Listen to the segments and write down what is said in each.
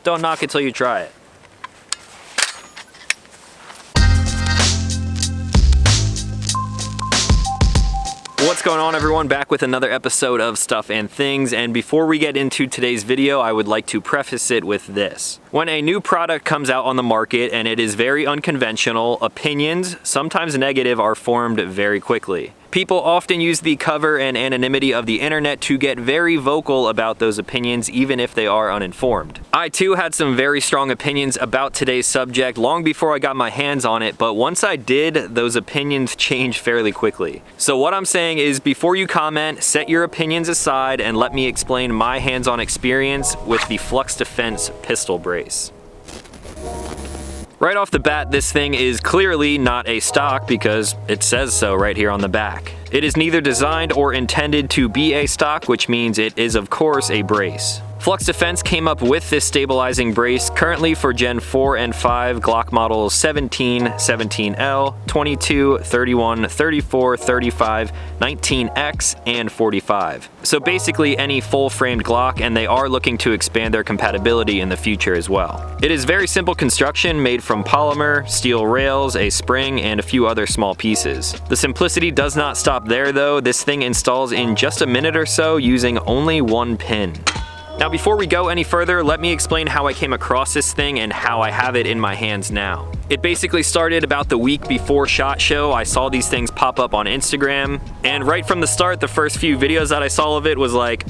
Don't knock it till you try it. What's going on, everyone? Back with another episode of Stuff and Things, and before we get into today's video, I would like to preface it with this. When a new product comes out on the market and it is very unconventional, opinions, sometimes negative, are formed very quickly. People often use the cover and anonymity of the internet to get very vocal about those opinions, even if they are uninformed. I too had some very strong opinions about today's subject long before I got my hands on it, but once I did, those opinions changed fairly quickly. So what I'm saying is, before you comment, set your opinions aside and let me explain my hands-on experience with the FLUX Defense pistol brace. Right off the bat, this thing is clearly not a stock because it says so right here on the back. It is neither designed or intended to be a stock, which means it is of course a brace. FLUX Defense came up with this stabilizing brace currently for Gen 4 and 5 Glock models 17, 17L, 22, 31, 34, 35, 19X, and 45. So basically any full-framed Glock, and they are looking to expand their compatibility in the future as well. It is very simple construction, made from polymer, steel rails, a spring, and a few other small pieces. The simplicity does not stop there though. This thing installs in just a minute or so using only one pin. Now before we go any further, let me explain how I came across this thing and how I have it in my hands now. It basically started about the week before SHOT Show. I saw these things pop up on Instagram, and right from the start, the first few videos that I saw of it was like,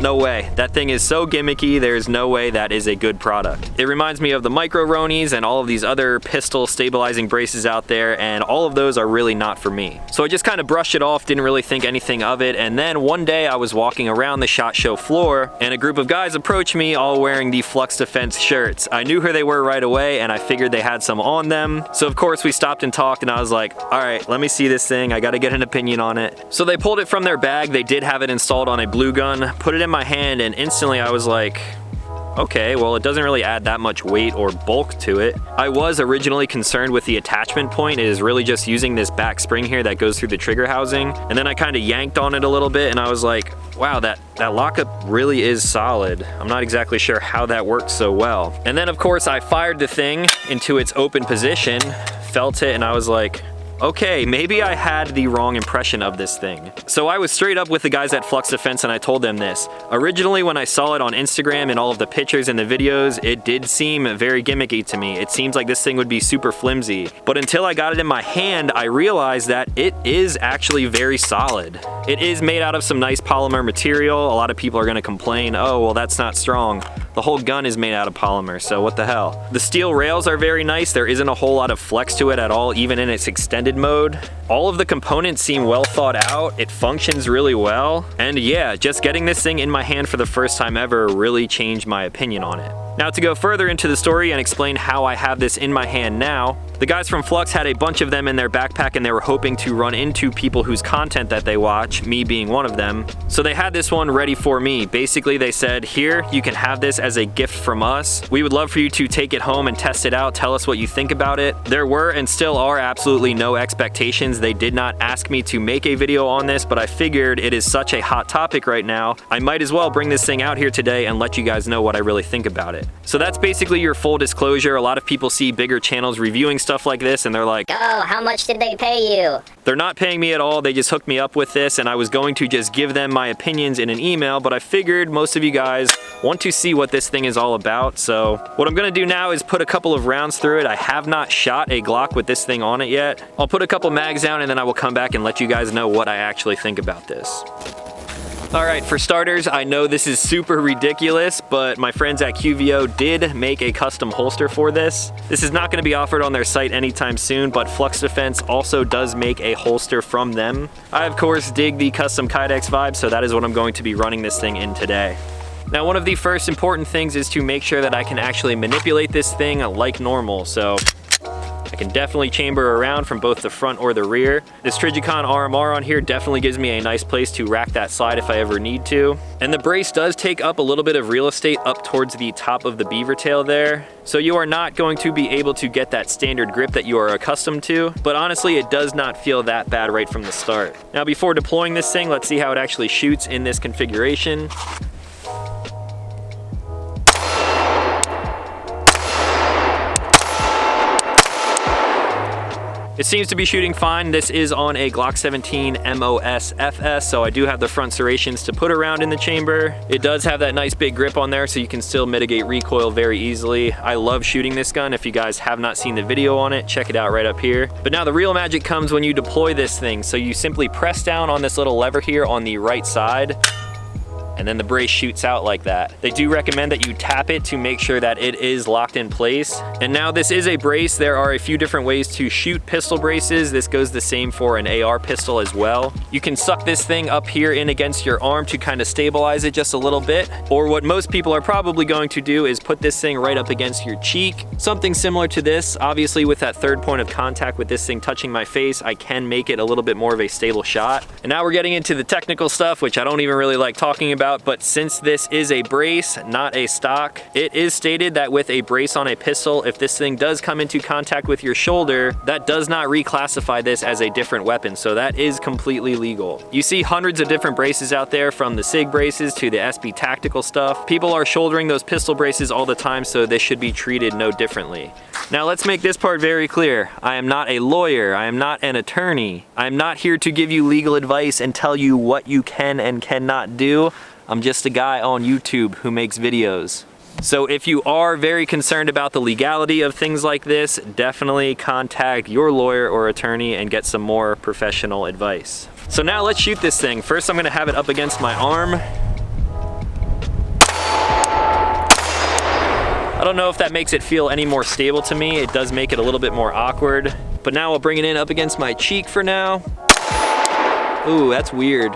no way, that thing is so gimmicky, there's no way that is a good product. It reminds me of the Micro Ronies and all of these other pistol stabilizing braces out there, and all of those are really not for me. So I just kind of brushed it off, didn't really think anything of it, and then one day I was walking around the SHOT Show floor, and a group of guys approached me all wearing the FLUX Defense shirts. I knew who they were right away, and I figured they had some on them. So of course we stopped and talked, and I was like, all right, let me see this thing, I gotta get an opinion on it. So they pulled it from their bag. They did have it installed on a blue gun, put it in my hand, and instantly I was like, okay, well, it doesn't really add that much weight or bulk to it. I was originally concerned with the attachment point. It is really just using this back spring here that goes through the trigger housing. And then I kind of yanked on it a little bit and I was like, wow, that lockup really is solid. I'm not exactly sure how that works so well. And then of course I fired the thing into its open position, felt it, and I was like, okay, maybe I had the wrong impression of this thing. So I was straight up with the guys at FLUX Defense and I told them this. Originally, when I saw it on Instagram and all of the pictures and the videos, it did seem very gimmicky to me. It seems like this thing would be super flimsy. But until I got it in my hand, I realized that it is actually very solid. It is made out of some nice polymer material. A lot of people are gonna complain, oh, well, that's not strong. The whole gun is made out of polymer, so what the hell. The steel rails are very nice. There isn't a whole lot of flex to it at all, even in its extended mode. All of the components seem well thought out. It functions really well. And yeah, just getting this thing in my hand for the first time ever really changed my opinion on it. Now to go further into the story and explain how I have this in my hand now, the guys from FLUX had a bunch of them in their backpack and they were hoping to run into people whose content that they watch, me being one of them. So they had this one ready for me. Basically they said, here, you can have this as a gift from us. We would love for you to take it home and test it out, tell us what you think about it. There were and still are absolutely no expectations. They did not ask me to make a video on this, but I figured it is such a hot topic right now, I might as well bring this thing out here today and let you guys know what I really think about it. So that's basically your full disclosure. A lot of people see bigger channels reviewing stuff like this and they're like, oh, how much did they pay you? They're not paying me at all. They just hooked me up with this and I was going to just give them my opinions in an email, but I figured most of you guys want to see what this thing is all about. So what I'm gonna do now is put a couple of rounds through it. I have not shot a Glock with this thing on it yet. I'll put a couple mags down and then I will come back and let you guys know what I actually think about this. All right, for starters, I know this is super ridiculous, but my friends at QVO did make a custom holster for this. This is not gonna be offered on their site anytime soon, but FLUX Defense also does make a holster from them. I, of course, dig the custom Kydex vibe, so that is what I'm going to be running this thing in today. Now, one of the first important things is to make sure that I can actually manipulate this thing like normal. So I can definitely chamber around from both the front or the rear. This Trijicon RMR on here definitely gives me a nice place to rack that slide if I ever need to. And the brace does take up a little bit of real estate up towards the top of the beaver tail there. So you are not going to be able to get that standard grip that you are accustomed to, but honestly, it does not feel that bad right from the start. Now, before deploying this thing, let's see how it actually shoots in this configuration. It seems to be shooting fine. This is on a Glock 17 MOS FS, so I do have the front serrations to put around in the chamber. It does have that nice big grip on there, so you can still mitigate recoil very easily. I love shooting this gun. If you guys have not seen the video on it, check it out right up here. But now the real magic comes when you deploy this thing. So you simply press down on this little lever here on the right side, and then the brace shoots out like that. They do recommend that you tap it to make sure that it is locked in place. And now this is a brace. There are a few different ways to shoot pistol braces. This goes the same for an AR pistol as well. You can suck this thing up here in against your arm to kind of stabilize it just a little bit. Or what most people are probably going to do is put this thing right up against your cheek. Something similar to this. Obviously with that third point of contact with this thing touching my face, I can make it a little bit more of a stable shot. And now we're getting into the technical stuff, which I don't even really like talking about. But since this is a brace, not a stock, it is stated that with a brace on a pistol, if this thing does come into contact with your shoulder, that does not reclassify this as a different weapon. So that is completely legal. You see hundreds of different braces out there, from the SIG braces to the SB tactical stuff. People are shouldering those pistol braces all the time, so this should be treated no differently. Now let's make this part very clear. I am not a lawyer. I am not an attorney. I am not here to give you legal advice and tell you what you can and cannot do. I'm just a guy on YouTube who makes videos. So if you are very concerned about the legality of things like this, definitely contact your lawyer or attorney and get some more professional advice. So now let's shoot this thing. First, I'm gonna have it up against my arm. I don't know if that makes it feel any more stable to me. It does make it a little bit more awkward. But now I'll bring it in up against my cheek for now. Ooh, that's weird.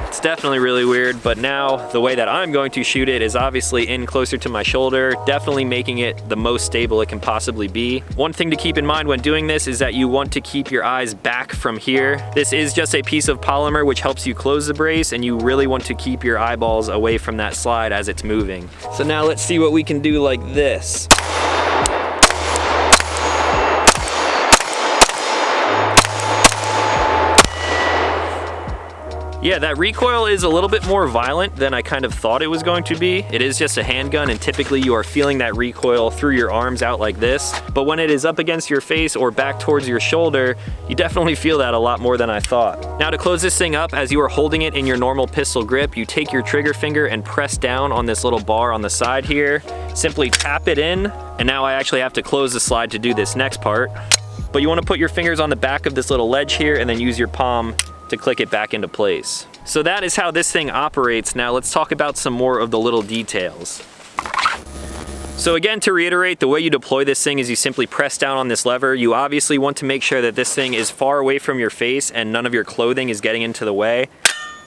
It's definitely really weird, but now the way that I'm going to shoot it is obviously in closer to my shoulder, definitely making it the most stable it can possibly be. One thing to keep in mind when doing this is that you want to keep your eyes back from here. This is just a piece of polymer which helps you close the brace, and you really want to keep your eyeballs away from that slide as it's moving. So now let's see what we can do like this. Yeah, that recoil is a little bit more violent than I kind of thought it was going to be. It is just a handgun, and typically you are feeling that recoil through your arms out like this. But when it is up against your face or back towards your shoulder, you definitely feel that a lot more than I thought. Now to close this thing up, as you are holding it in your normal pistol grip, you take your trigger finger and press down on this little bar on the side here. Simply tap it in, and now I actually have to close the slide to do this next part. But you want to put your fingers on the back of this little ledge here and then use your palm to click it back into place. So that is how this thing operates. Now let's talk about some more of the little details. So again, to reiterate, the way you deploy this thing is you simply press down on this lever. You obviously want to make sure that this thing is far away from your face and none of your clothing is getting into the way.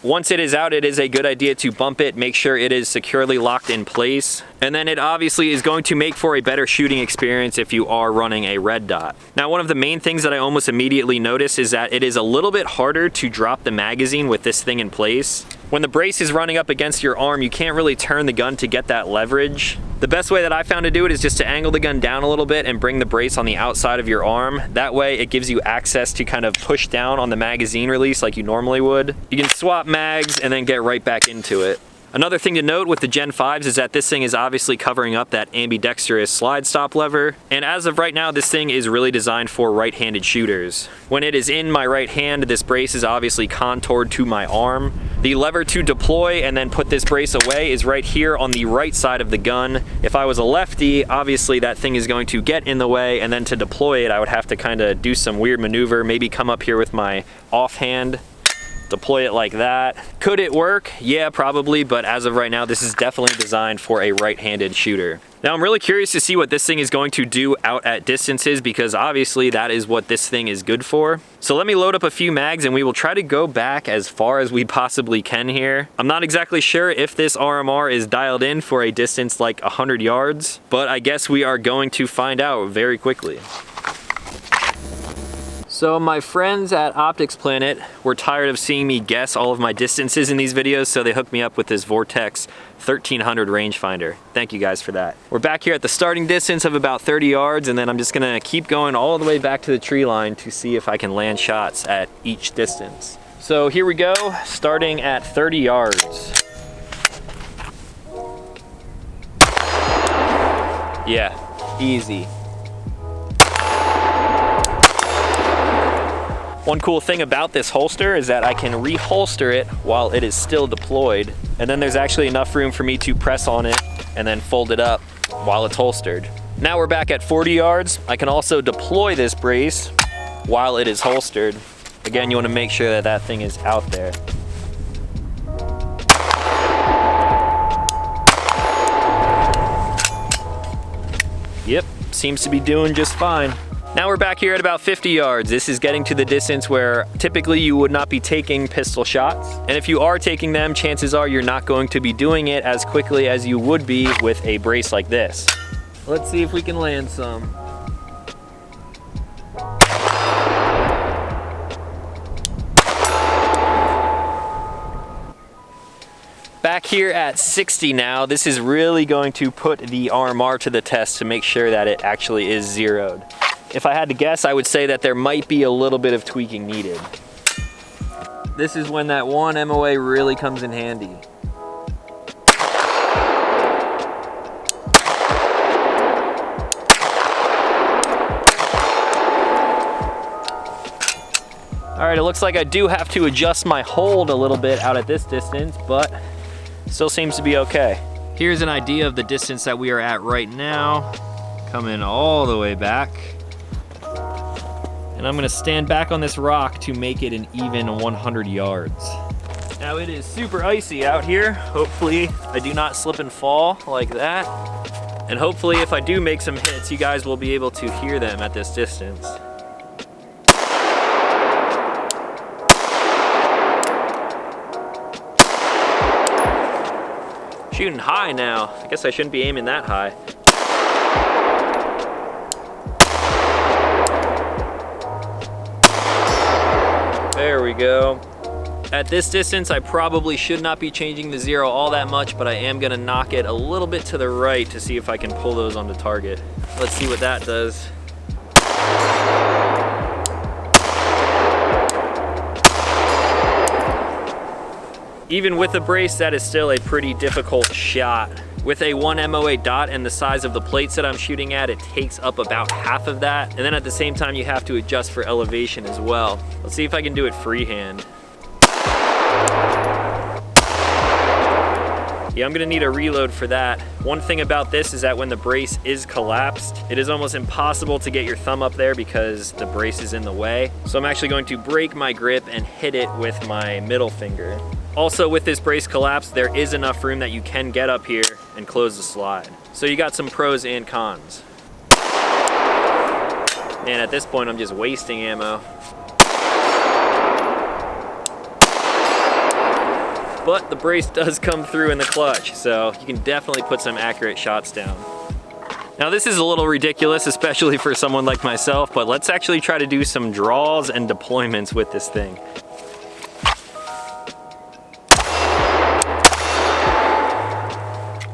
Once it is out, it is a good idea to bump it, make sure it is securely locked in place. And then it obviously is going to make for a better shooting experience if you are running a red dot. Now, one of the main things that I almost immediately noticed is that it is a little bit harder to drop the magazine with this thing in place. When the brace is running up against your arm, you can't really turn the gun to get that leverage. The best way that I found to do it is just to angle the gun down a little bit and bring the brace on the outside of your arm. That way it gives you access to kind of push down on the magazine release like you normally would. You can swap mags and then get right back into it. Another thing to note with the Gen 5s is that this thing is obviously covering up that ambidextrous slide stop lever. And as of right now, this thing is really designed for right-handed shooters. When it is in my right hand, this brace is obviously contoured to my arm. The lever to deploy and then put this brace away is right here on the right side of the gun. If I was a lefty, obviously that thing is going to get in the way, and then to deploy it, I would have to kind of do some weird maneuver, maybe come up here with my offhand, deploy it like that. Could it work? Yeah, probably, but as of right now, this is definitely designed for a right-handed shooter. Now I'm really curious to see what this thing is going to do out at distances, because obviously that is what this thing is good for. So let me load up a few mags and we will try to go back as far as we possibly can here. I'm not exactly sure if this RMR is dialed in for a distance like 100 yards, but I guess we are going to find out very quickly. So my friends at Optics Planet were tired of seeing me guess all of my distances in these videos, so they hooked me up with this Vortex 1300 rangefinder. Thank you guys for that. We're back here at the starting distance of about 30 yards, and then I'm just gonna keep going all the way back to the tree line to see if I can land shots at each distance. So here we go, starting at 30 yards. Yeah, easy. One cool thing about this holster is that I can reholster it while it is still deployed, and then there's actually enough room for me to press on it and then fold it up while it's holstered. Now we're back at 40 yards. I can also deploy this brace while it is holstered. Again, you want to make sure that that thing is out there. Yep, seems to be doing just fine. Now we're back here at about 50 yards. This is getting to the distance where typically you would not be taking pistol shots. And if you are taking them, chances are you're not going to be doing it as quickly as you would be with a brace like this. Let's see if we can land some. Back here at 60 now, this is really going to put the RMR to the test to make sure that it actually is zeroed. If I had to guess, I would say that there might be a little bit of tweaking needed. This is when that one MOA really comes in handy. All right, it looks like I do have to adjust my hold a little bit out at this distance, but still seems to be okay. Here's an idea of the distance that we are at right now. Coming all the way back. And I'm gonna stand back on this rock to make it an even 100 yards. Now it is super icy out here. Hopefully I do not slip and fall like that. And hopefully if I do make some hits, you guys will be able to hear them at this distance. Shooting high now. I guess I shouldn't be aiming that high. There we go. At this distance, I probably should not be changing the zero all that much, but I am gonna knock it a little bit to the right to see if I can pull those onto target. Let's see what that does. Even with the brace, that is still a pretty difficult shot. With a 1 MOA dot and the size of the plates that I'm shooting at, it takes up about half of that. And then at the same time, you have to adjust for elevation as well. Let's see if I can do it freehand. Yeah, I'm gonna need a reload for that. One thing about this is that when the brace is collapsed, it is almost impossible to get your thumb up there because the brace is in the way. So I'm actually going to break my grip and hit it with my middle finger. Also, with this brace collapse, there is enough room that you can get up here and close the slide. So you got some pros and cons. Man, at this point, I'm just wasting ammo. But the brace does come through in the clutch, so you can definitely put some accurate shots down. Now this is a little ridiculous, especially for someone like myself, but let's actually try to do some draws and deployments with this thing.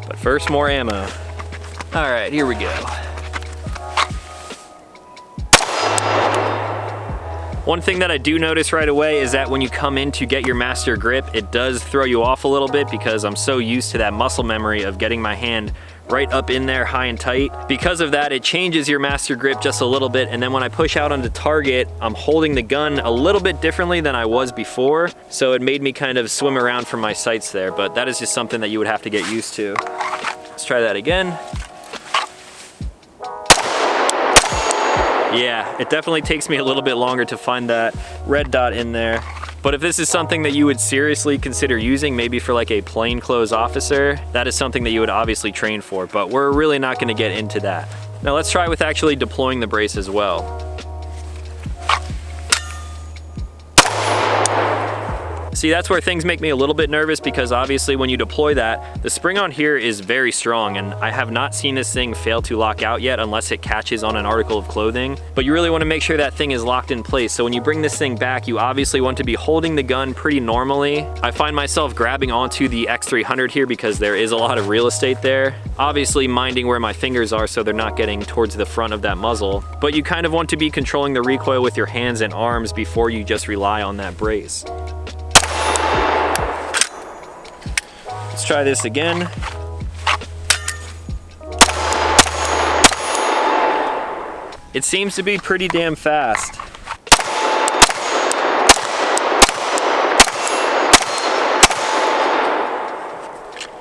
But first, more ammo. All right, here we go. One thing that I do notice right away is that when you come in to get your master grip, it does throw you off a little bit because I'm so used to that muscle memory of getting my hand right up in there high and tight. Because of that, it changes your master grip just a little bit, and then when I push out onto target, I'm holding the gun a little bit differently than I was before, so it made me kind of swim around from my sights there, but that is just something that you would have to get used to. Let's try that again. Yeah, it definitely takes me a little bit longer to find that red dot in there. But if this is something that you would seriously consider using, maybe for like a plainclothes officer, that is something that you would obviously train for, but we're really not gonna get into that. Now let's try with actually deploying the brace as well. See, that's where things make me a little bit nervous because obviously when you deploy that, the spring on here is very strong and I have not seen this thing fail to lock out yet unless it catches on an article of clothing. But you really want to make sure that thing is locked in place. So when you bring this thing back, you obviously want to be holding the gun pretty normally. I find myself grabbing onto the X300 here because there is a lot of real estate there. Obviously minding where my fingers are so they're not getting towards the front of that muzzle. But you kind of want to be controlling the recoil with your hands and arms before you just rely on that brace. Let's try this again. It seems to be pretty damn fast.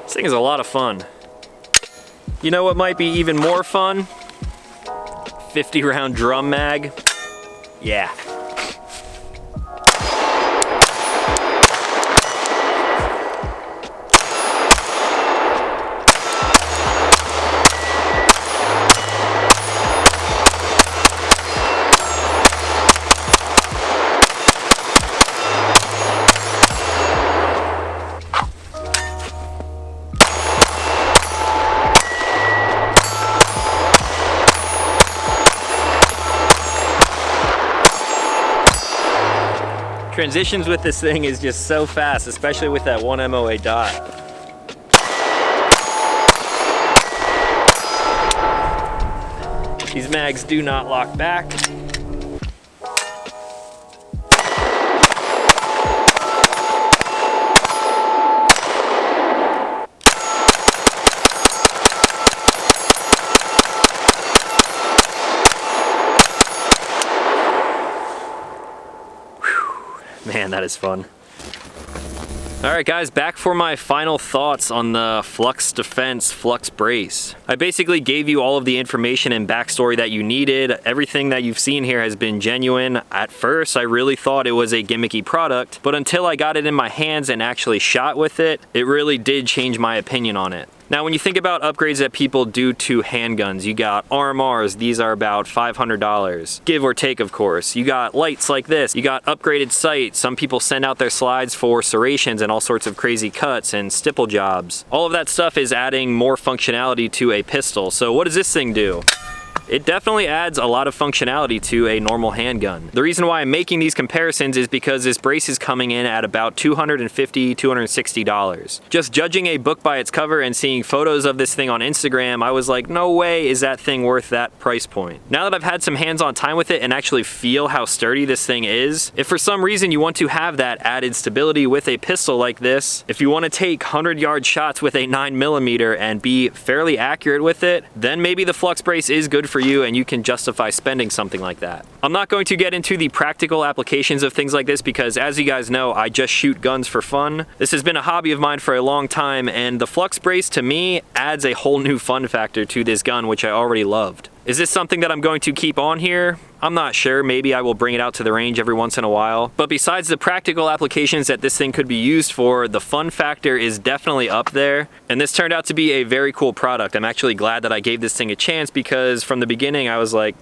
This thing is a lot of fun. You know what might be even more fun? 50 round drum mag. Yeah. Transitions with this thing is just so fast, especially with that 1 MOA dot. These mags do not lock back. Man, that is fun. All right guys, back for my final thoughts on the FLUX Defense FLUX brace. I basically gave you all of the information and backstory that you needed. Everything that you've seen here has been genuine. At first, I really thought it was a gimmicky product, but until I got it in my hands and actually shot with it, it really did change my opinion on it. Now, when you think about upgrades that people do to handguns, you got RMRs, these are about $500, give or take, of course. You got lights like this, you got upgraded sights. Some people send out their slides for serrations and all sorts of crazy cuts and stipple jobs. All of that stuff is adding more functionality to a pistol. So what does this thing do? It definitely adds a lot of functionality to a normal handgun. The reason why I'm making these comparisons is because this brace is coming in at about $250, $260. Just judging a book by its cover and seeing photos of this thing on Instagram, I was like, no way is that thing worth that price point. Now that I've had some hands-on time with it and actually feel how sturdy this thing is, if for some reason you want to have that added stability with a pistol like this, if you want to take 100-yard shots with a 9mm and be fairly accurate with it, then maybe the FLUX brace is good for you and you can justify spending something like that. I'm not going to get into the practical applications of things like this because, as you guys know, I just shoot guns for fun. This has been a hobby of mine for a long time, and the FLUX brace to me adds a whole new fun factor to this gun, which I already loved. Is this something that I'm going to keep on here? I'm not sure. Maybe I will bring it out to the range every once in a while. But besides the practical applications that this thing could be used for, the fun factor is definitely up there. And this turned out to be a very cool product. I'm actually glad that I gave this thing a chance because from the beginning I was like,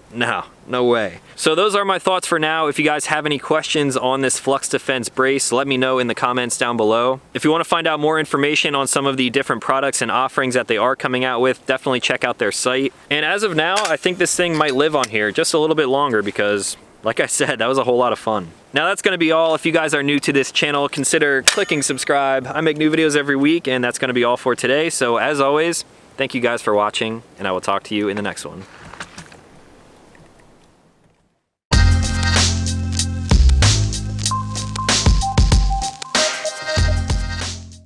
no way. So those are my thoughts for now. If you guys have any questions on this FLUX Defense brace, let me know in the comments down below. If you want to find out more information on some of the different products and offerings that they are coming out with, definitely check out their site. And as of now, I think this thing might live on here just a little bit longer because, like I said, that was a whole lot of fun. Now that's going to be all. If you guys are new to this channel, consider clicking subscribe. I make new videos every week, and that's going to be all for today. So as always, thank you guys for watching, and I will talk to you in the next one.